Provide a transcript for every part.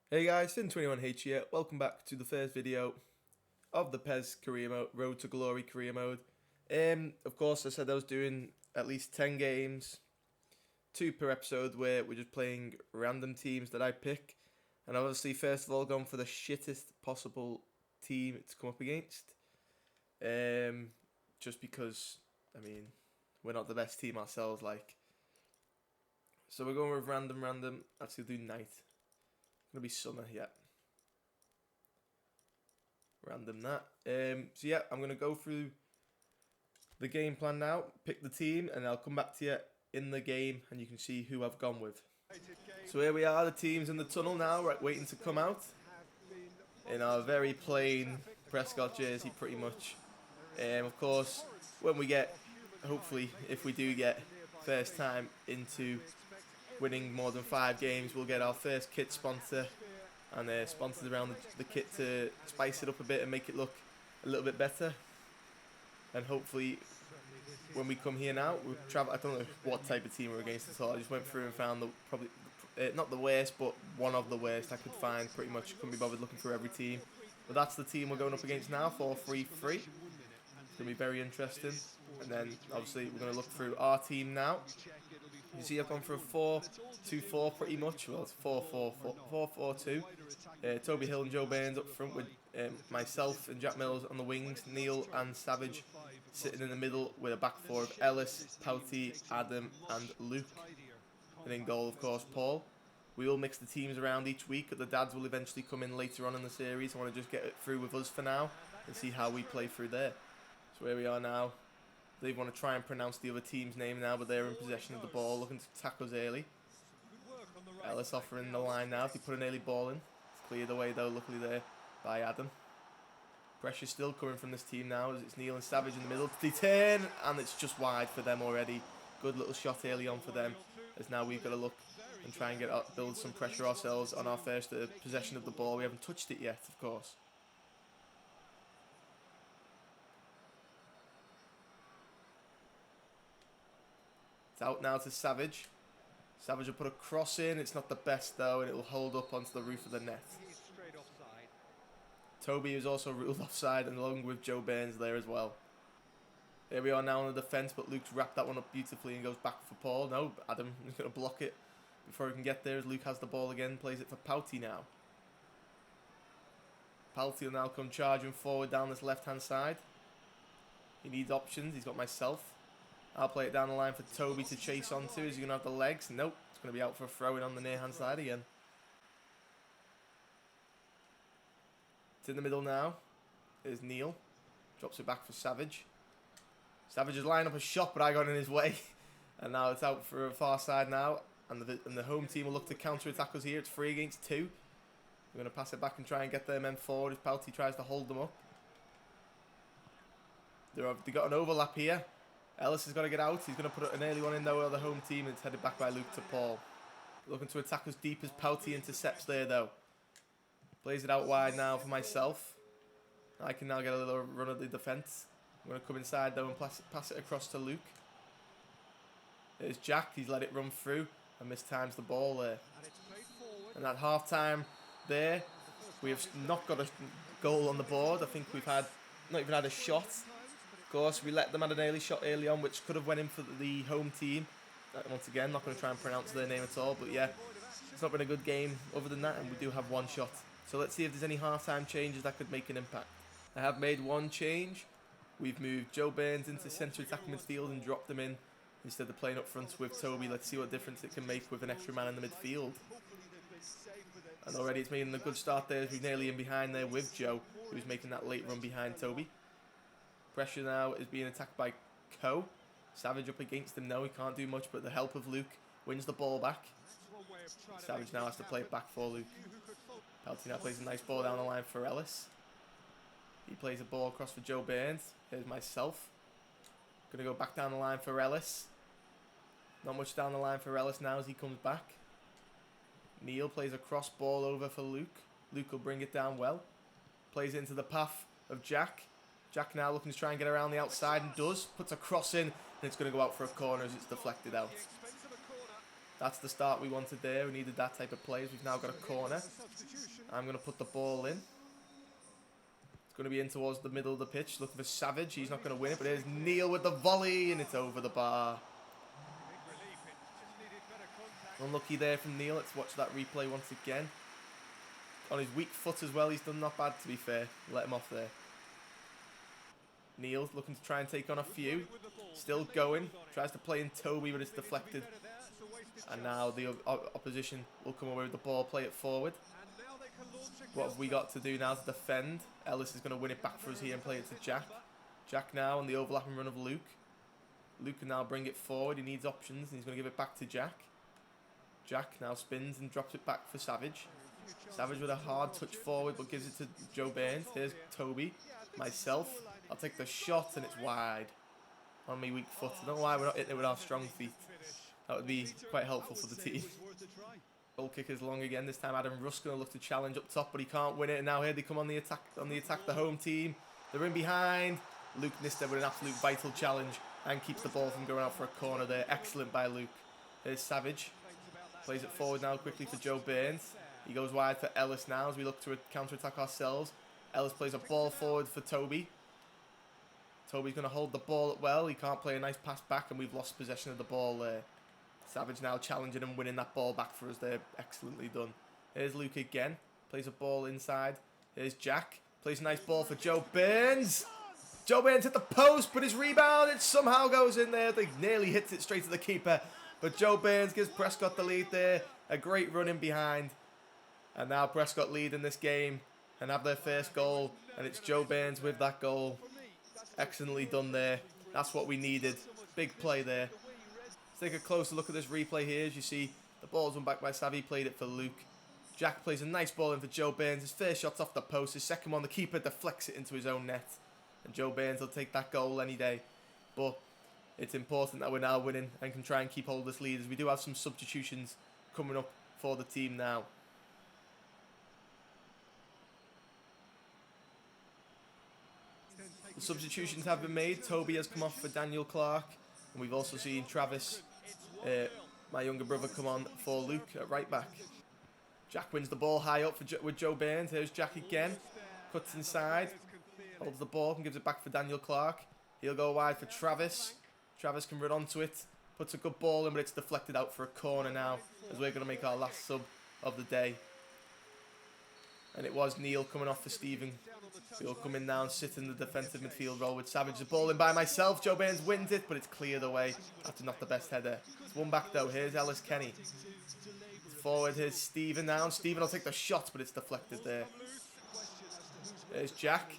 Hey guys, PES2020 here. Welcome back to the first video of the PES career mode, Road to Glory career mode. Of course, I said I was doing at least 10 games, 2 per episode, where we're just playing random teams that I pick. And I've obviously, first of all, gone for the shittest possible team to come up against. Just because, I mean, we're not the best team ourselves, like. So we're going with random. Actually, do night. Gonna be summer, yeah. Random that. So yeah, I'm gonna go through the game plan now, pick the team, and I'll come back to you in the game, and you can see who I've gone with. So here we are, the team's in the tunnel now, right, waiting to come out. In our very plain Prescot jersey, pretty much. Of course, when we get, hopefully, if we do get first time into winning more than 5 games, we'll get our first kit sponsor. And sponsors around the kit to spice it up a bit and make it look a little bit better. And hopefully, when we come here now, we'll travel. I don't know what type of team we're against at all. I just went through and found the probably not the worst, but one of the worst I could find. Pretty much couldn't be bothered looking through every team. But that's the team we're going up against now. 4-3-3. It's gonna be very interesting. And then obviously we're gonna look through our team now. You see, I've gone for a 4-2-4 pretty much. Well, it's 4-4-2. Toby Hill and Joe Burns up front with myself and Jack Mills on the wings. Neil and Savage sitting in the middle with a back four of Ellis, Pouty, Adam and Luke. And in goal, of course, Paul. We will mix the teams around each week, but the dads will eventually come in later on in the series. I want to just get it through with us for now and see how we play through there. So here we are now. They want to try and pronounce the other team's name now, but they're in possession of the ball, looking to tackle us early. Ellis offering the line now. If he put an early ball in, it's cleared away though, luckily there by Adam. Pressure still coming from this team now as it's Neil and Savage in the middle. They turn, and it's just wide for them already. Good little shot early on for them, as now we've got to look and try and build some pressure ourselves on our first possession of the ball. We haven't touched it yet, of course. It's out now to Savage. Savage will put a cross in. It's not the best though, and it will hold up onto the roof of the net. Toby is also ruled offside, and along with Joe Burns there as well. Here we are now on the defence, but Luke's wrapped that one up beautifully and goes back for Paul. No, Adam is going to block it before he can get there as Luke has the ball again. Plays it for Pouty now. Pouty will now come charging forward down this left-hand side. He needs options. He's got myself. I'll play it down the line for Toby to chase onto. Is he going to have the legs? Nope. It's going to be out for a throw-in on the near-hand side again. It's in the middle now. There's Neil. Drops it back for Savage. Savage is lining up a shot, but I got in his way. And now it's out for a far side now. And the home team will look to counter-attack us here. It's 3 against 2. We're going to pass it back and try and get their men forward as Pouty tries to hold them up. They got an overlap here. Ellis has got to get out. He's going to put an early one in though with the home team, and it's headed back by Luke to Paul. Looking to attack us deep as Pouty intercepts there though. Plays it out wide now for myself. I can now get a little run at the defence. I'm going to come inside though and pass it across to Luke. There's Jack. He's let it run through and mistimes the ball there. And at half time there, we have not got a goal on the board. I think we've not even had a shot. Of course, we let them have an early shot early on, which could have went in for the home team. Once again, not going to try and pronounce their name at all, but yeah, it's not been a good game other than that, and we do have one shot. So let's see if there's any half-time changes that could make an impact. I have made one change. We've moved Joe Burns into centre attacking midfield and dropped them in instead of playing up front with Toby. Let's see what difference it can make with an extra man in the midfield. And already it's making a good start there as we're nearly in behind there with Joe, who's making that late run behind Toby. Pressure now is being attacked by Co. Savage up against him. No, he can't do much, but the help of Luke wins the ball back. Savage now has to play it back for Luke. Pouty now plays a nice ball down the line for Ellis. He plays a ball across for Joe Burns. Here's myself. Going to go back down the line for Ellis. Not much down the line for Ellis now as he comes back. Neil plays a cross ball over for Luke. Luke will bring it down well. Plays into the path of Jack. Jack now looking to try and get around the outside and does. Puts a cross in and it's going to go out for a corner as it's deflected out. That's the start we wanted there. We needed that type of players. We've now got a corner. I'm going to put the ball in. It's going to be in towards the middle of the pitch. Looking for Savage. He's not going to win it, but there's Neil with the volley, and it's over the bar. Unlucky there from Neil. Let's watch that replay once again. On his weak foot as well. He's done not bad, to be fair. Let him off there. Neil's looking to try and take on a few. Still going. Tries to play in Toby, but it's deflected. And now the opposition will come away with the ball, play it forward. What have we got to do now to defend? Ellis is going to win it back for us here and play it to Jack. Jack now on the overlapping run of Luke. Luke can now bring it forward. He needs options, and he's going to give it back to Jack. Jack now spins and drops it back for Savage. Savage with a hard touch forward, but gives it to Joe Burns. Here's Toby. Myself. I'll take the shot, and it's wide. On my weak foot. I don't know why we're not hitting it with our strong feet. That would be quite helpful for the team. Goal kick is long again. This time Adam Russ going to look to challenge up top, but he can't win it. And now here they come on the attack. The home team. They're in behind. Luke Nister with an absolute vital challenge and keeps the ball from going out for a corner there. Excellent by Luke. Here's Savage. Plays it forward now quickly for Joe Burns. He goes wide for Ellis now as we look to counter-attack ourselves. Ellis plays a ball forward for Toby. Toby's going to hold the ball up well. He can't play a nice pass back, and we've lost possession of the ball there. Savage now challenging and winning that ball back for us there. Excellently done. Here's Luke again. Plays a ball inside. Here's Jack. Plays a nice ball for Joe Burns. Joe Burns hit the post, but his rebound, it somehow goes in there. They nearly hits it straight to the keeper. But Joe Burns gives Prescott the lead there. A great run in behind. And now Prescott lead in this game and have their first goal. And it's Joe Burns with that goal. Excellently done there. That's what we needed. Big play there. Let's take a closer look at this replay here. As you see, the ball's won back by Savvy. Played it for Luke. Jack plays a nice ball in for Joe Burns. His first shot's off the post. His second one, the keeper deflects it into his own net. And Joe Burns will take that goal any day. But it's important that we're now winning and can try and keep hold of this lead, as we do have some substitutions coming up for the team now. The substitutions have been made. Toby has come off for Daniel Clark. And we've also seen Travis, my younger brother, come on for Luke at right back. Jack wins the ball high up with Joe Burns. Here's Jack again. Cuts inside. Holds the ball and gives it back for Daniel Clark. He'll go wide for Travis. Travis can run onto it. Puts a good ball in, but it's deflected out for a corner now, as we're going to make our last sub of the day. And it was Neil coming off for Stephen. He'll come in now and sit in the defensive midfield role with Savage. The ball in by myself. Joe Burns wins it, but it's cleared away after not the best header. It's one back though. Here's Ellis Kenny. Forward, here's Stephen now. Stephen will take the shot, but it's deflected there. There's Jack.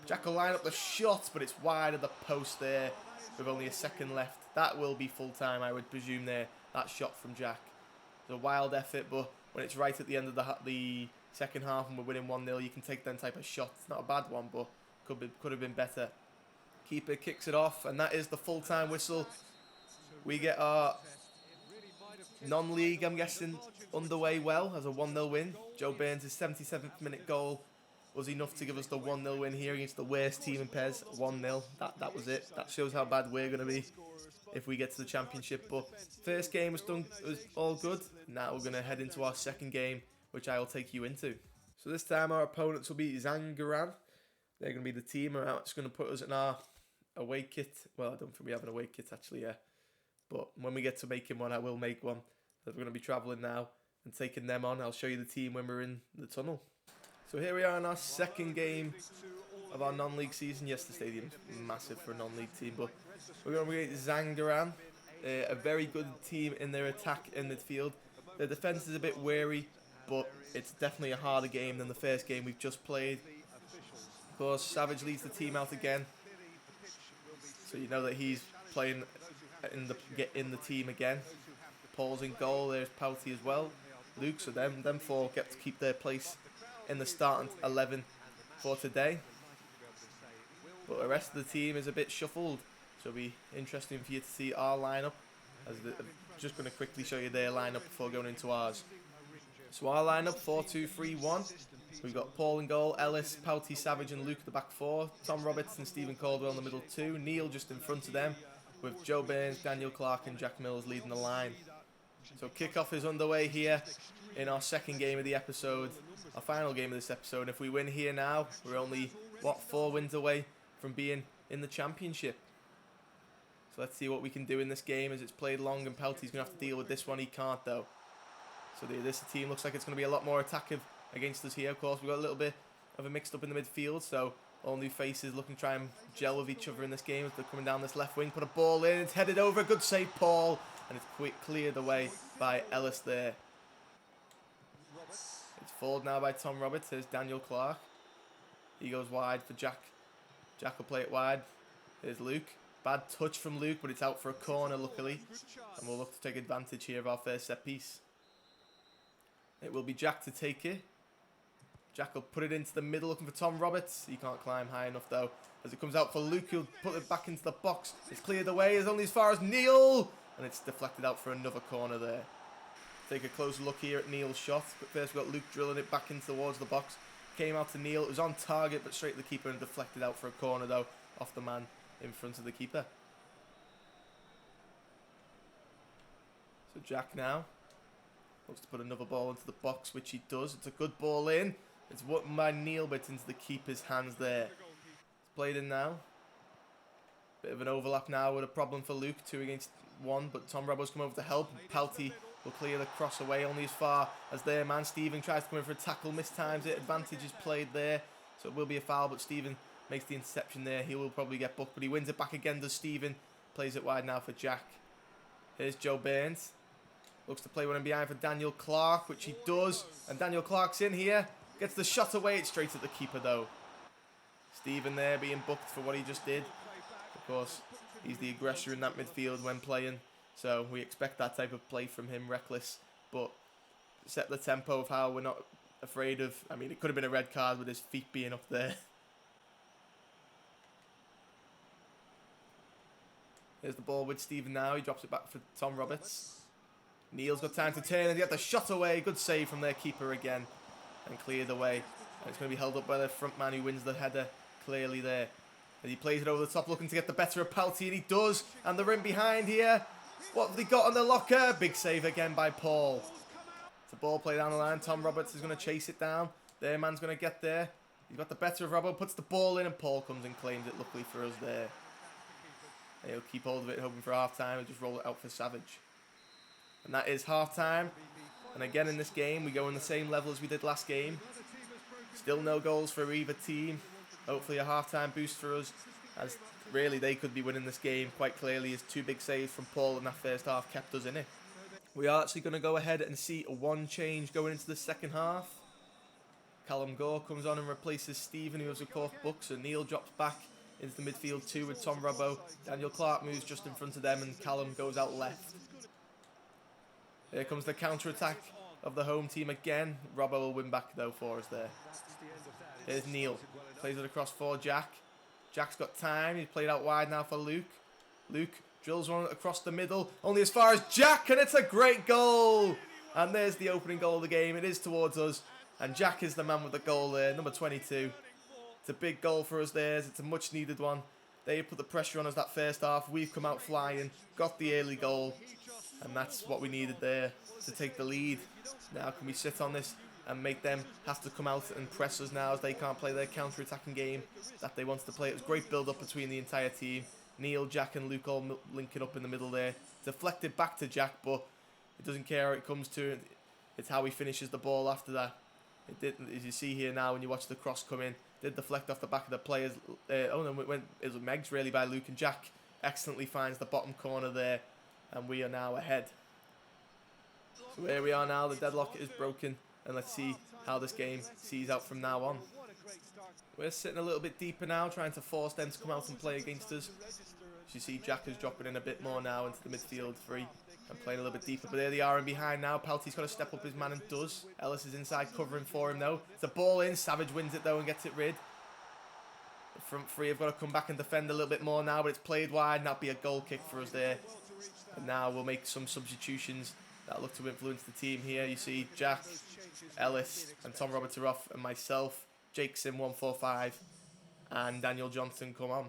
Jack will line up the shot, but it's wide of the post there with only a second left. That will be full time, I would presume there. That shot from Jack. It's a wild effort, but when it's right at the end of the second half and we're winning 1-0, you can take them type of shots. It's not a bad one, but could have been better. Keeper kicks it off, and that is the full-time whistle. We get our non-league, I'm guessing, underway well as a 1-0 win. Joe Burns' 77th minute goal was enough to give us the 1-0 win here against the worst team in PES. 1-0. That was it. That shows how bad we're going to be if we get to the championship. But first game was done, it was all good. Now we're going to head into our second game, which I will take you into. So this time our opponents will be Zangaran. They're going to be the team. It's going to put us in our away kit. Well, I don't think we have an away kit actually, yeah. But when we get to making one, I will make one. So we're going to be travelling now and taking them on. I'll show you the team when we're in the tunnel. So here we are in our second game of our non-league season. Yes, the stadium's massive for a non-league team, but we're going to be Zangaran. A very good team in their attack in midfield. Their defence is a bit wary, but it's definitely a harder game than the first game we've just played. Of course, Savage leads the team out again, so you know that he's playing in the team again. Paul's in goal. There's Pouty as well. Luke. So them four get to keep their place in the starting 11 for today. But the rest of the team is a bit shuffled, so it'll be interesting for you to see our lineup. I'm just going to quickly show you their lineup before going into ours. So our lineup 4-2-3-1. We've got Paul in goal, Ellis, Pouty, Savage and Luke at the back four, Tom Roberts and Stephen Caldwell in the middle two, Neil just in front of them, with Joe Burns, Daniel Clark and Jack Mills leading the line. So kickoff is underway here in our second game of the episode, our final game of this episode. If we win here now, we're only, what, 4 wins away from being in the championship. So let's see what we can do in this game as it's played long, and Pelty's going to have to deal with this one. He can't, though. So this team looks like it's going to be a lot more attacking against us here. Of course, we've got a little bit of a mixed up in the midfield, so all new faces looking to try and gel with each other in this game as they're coming down this left wing. Put a ball in, it's headed over, good save, Paul, and it's cleared away by Ellis there. It's fouled now by Tom Roberts. Here's Daniel Clark. He goes wide for Jack. Jack will play it wide. Here's Luke. Bad touch from Luke, but it's out for a corner, luckily. And we'll look to take advantage here of our first set piece. It will be Jack to take it. Jack will put it into the middle, looking for Tom Roberts. He can't climb high enough, though. As it comes out for Luke, he'll put it back into the box. It's cleared away. It's only as far as Neil. And it's deflected out for another corner there. Take a closer look here at Neil's shot. But first, we've got Luke drilling it back in towards the box. Came out to Neil. It was on target, but straight to the keeper and deflected out for a corner, though, off the man in front of the keeper. So Jack now looks to put another ball into the box, which he does. It's a good ball in. It's won by Neil, but it's into the keeper's hands there. It's played in now. Bit of an overlap now with a problem for Luke. 2 against 1, but Tom Roberts come over to help. Pelty will clear the cross away only as far as their man. Stephen tries to come in for a tackle, mistimes it. Advantage is played there, so it will be a foul, but Stephen makes the interception there. He will probably get booked, but he wins it back again, does Stephen. Plays it wide now for Jack. Here's Joe Burns. Looks to play one in behind for Daniel Clark, which he does. And Daniel Clark's in here. Gets the shot away. It's straight at the keeper, though. Stephen there being booked for what he just did. Of course, he's the aggressor in that midfield when playing. So we expect that type of play from him. Reckless, but set the tempo of how we're not afraid of... I mean, it could have been a red card with his feet being up there. Here's the ball with Stephen now. He drops it back for Tom Roberts. Neil's got time to turn and he got the shot away. Good save from their keeper again. And cleared away. And it's going to be held up by the front man who wins the header clearly there. And he plays it over the top looking to get the better of Pelty, and he does. And they're in behind here. What have they got on the locker? Big save again by Paul. It's a ball play down the line. Tom Roberts is going to chase it down. Their man's going to get there. He's got the better of Robbo, puts the ball in, and Paul comes and claims it, luckily for us there. And he'll keep hold of it, hoping for half-time, and just roll it out for Savage. And that is half-time. And again in this game, we go on the same level as we did last game. Still no goals for either team. Hopefully a half-time boost for us, as really they could be winning this game quite clearly, as 2 big saves from Paul in that first half kept us in it. We are actually going to go ahead and see one change going into the second half. Callum Gore comes on and replaces Stephen, who was of course booked, so Neil drops back into the midfield too with Tom Robbo. Daniel Clark moves just in front of them, and Callum goes out left. Here comes the counter-attack of the home team again. Robbo will win back, though, for us there. Here's Neil. Plays it across for Jack. Jack's got time. He's played out wide now for Luke. Luke drills one across the middle. Only as far as Jack, and it's a great goal. And there's the opening goal of the game. It is towards us. And Jack is the man with the goal there, number 22. It's a big goal for us there. It's a much-needed one. They put the pressure on us that first half. We've come out flying, got the early goal. And that's what we needed there to take the lead. Now can we sit on this and make them have to come out and press us now, as they can't play their counter-attacking game that they wanted to play. It was great build-up between the entire team. Neil, Jack and Luke all linking up in the middle there. Deflected back to Jack, but it doesn't care how it comes to it. It's how he finishes the ball after that. It did, as you see here now when you watch the cross come in, did deflect off the back of the players. Oh no, it was Megs really by Luke, and Jack excellently finds the bottom corner there. And we are now ahead. So here we are now. The deadlock is broken. And let's see how this game sees out from now on. We're sitting a little bit deeper now, trying to force them to come out and play against us. As you see, Jack is dropping in a bit more now into the midfield 3. And playing a little bit deeper. But there they are in behind now. Pelty's got to step up his man and does. Ellis is inside covering for him though. It's a ball in. Savage wins it though and gets it rid. The front 3 have got to come back and defend a little bit more now. But it's played wide and that'll be a goal kick for us there. And now we'll make some substitutions that look to influence the team here. You see Jack, Ellis and Tom Roberts are off, and myself, Jake Sim 145 and Daniel Johnson come on.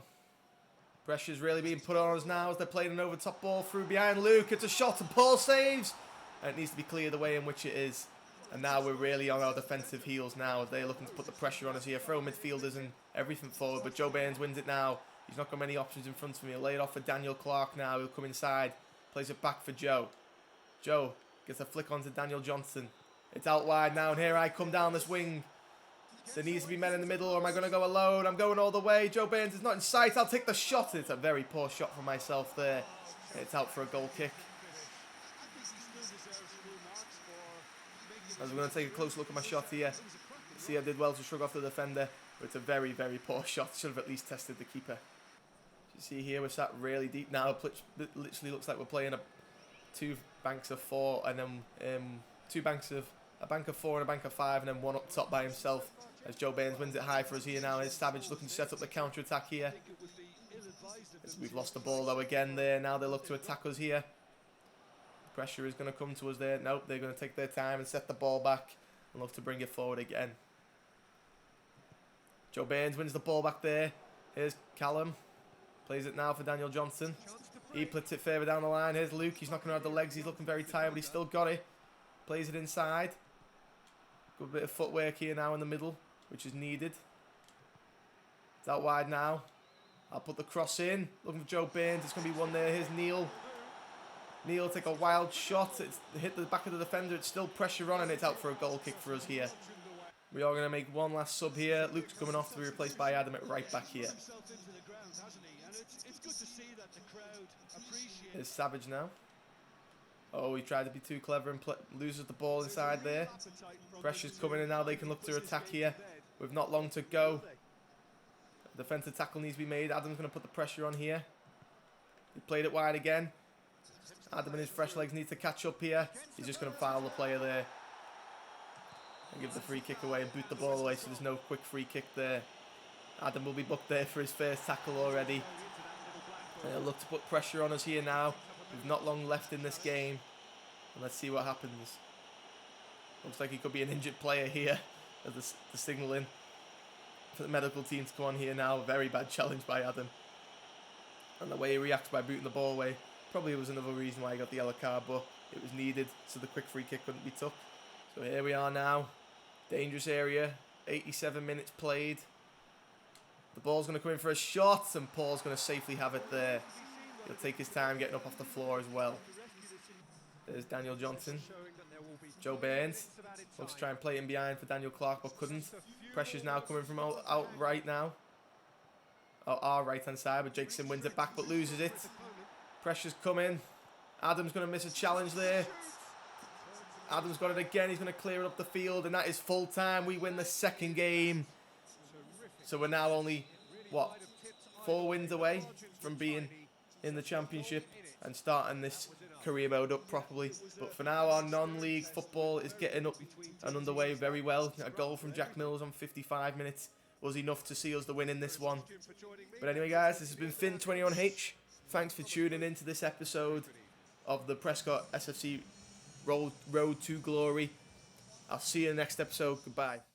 Pressure's really being put on us now as they're playing an over top ball through behind Luke. It's a shot and Paul saves. and it needs to be clear the way in which it is. And now we're really on our defensive heels now. They're looking to put the pressure on us here. Throw midfielders and everything forward. But Joe Bairns wins it now. He's not got many options in front of him. He'll lay it off for Daniel Clark now. He'll come inside. Plays it back for Joe. Joe gets a flick onto Daniel Johnson. It's out wide now. And here I come down this wing. There needs to be men in the middle. Or am I going to go alone? I'm going all the way. Joe Bairns is not in sight. I'll take the shot. It's a very poor shot from myself there. It's out for a goal kick. As we're going to take a close look at my shot here. See, I did well to shrug off the defender, but it's a very, very poor shot. Should have at least tested the keeper. You see here, we're sat really deep now. It literally looks like we're playing two banks of four, and then a bank of four and a bank of five, and then one up top by himself. As Joe Bairns wins it high for us here now. It's Savage looking to set up the counter attack here. We've lost the ball though again there. Now they look to attack us here. Pressure is going to come to us there. Nope, they're going to take their time and set the ball back and look to bring it forward again. Joe Bairns wins the ball back there. Here's Callum. Plays it now for Daniel Johnson. He puts it further down the line. Here's Luke. He's not going to have the legs. He's looking very tired, but he's still got it. Plays it inside. Good bit of footwork here now in the middle, which is needed. It's out wide now. I'll put the cross in. Looking for Joe Bairns. It's going to be one there. Here's Neil. Neil take a wild shot. It's hit the back of the defender. It's still pressure on, and it's out for a goal kick for us here. We are going to make one last sub here. Luke's coming off to be replaced by Adam at right back here. Here's Savage now. Oh, he tried to be too clever and loses the ball inside there. Pressure's coming in now. They can look to attack here. With not long to go. Defensive tackle needs to be made. Adam's going to put the pressure on here. He played it wide again. Adam and his fresh legs need to catch up here. He's just going to foul the player there. And give the free kick away and boot the ball away, so there's no quick free kick there. Adam will be booked there for his first tackle already. And he'll look to put pressure on us here now. We've not long left in this game. And let's see what happens. Looks like he could be an injured player here. As the signal in for the medical team to come on here now. Very bad challenge by Adam. And the way he reacts by booting the ball away probably was another reason why he got the yellow card, but it was needed, so the quick free kick couldn't be took. So here we are now. Dangerous area. 87 minutes played. The ball's going to come in for a shot, and Paul's going to safely have it there. He'll take his time getting up off the floor as well. There's Daniel Johnson. Joe Bairns looks to try and play in behind for Daniel Clark, but couldn't. Pressure's now coming from out right now. Our right-hand side, but Jakeson wins it back, but loses it. Pressure's coming. Adam's going to miss a challenge there. Adam's got it again. He's going to clear it up the field, and that is full time. We win the second game. So we're now only, 4 wins away from being in the championship and starting this career mode up properly. But for now, our non-league football is getting up and underway very well. A goal from Jack Mills on 55 minutes was enough to see us the win in this one. But anyway, guys, this has been Finn21H. Thanks for tuning in to this episode of the Prescot S.F.C. Road to Glory. I'll see you in the next episode. Goodbye.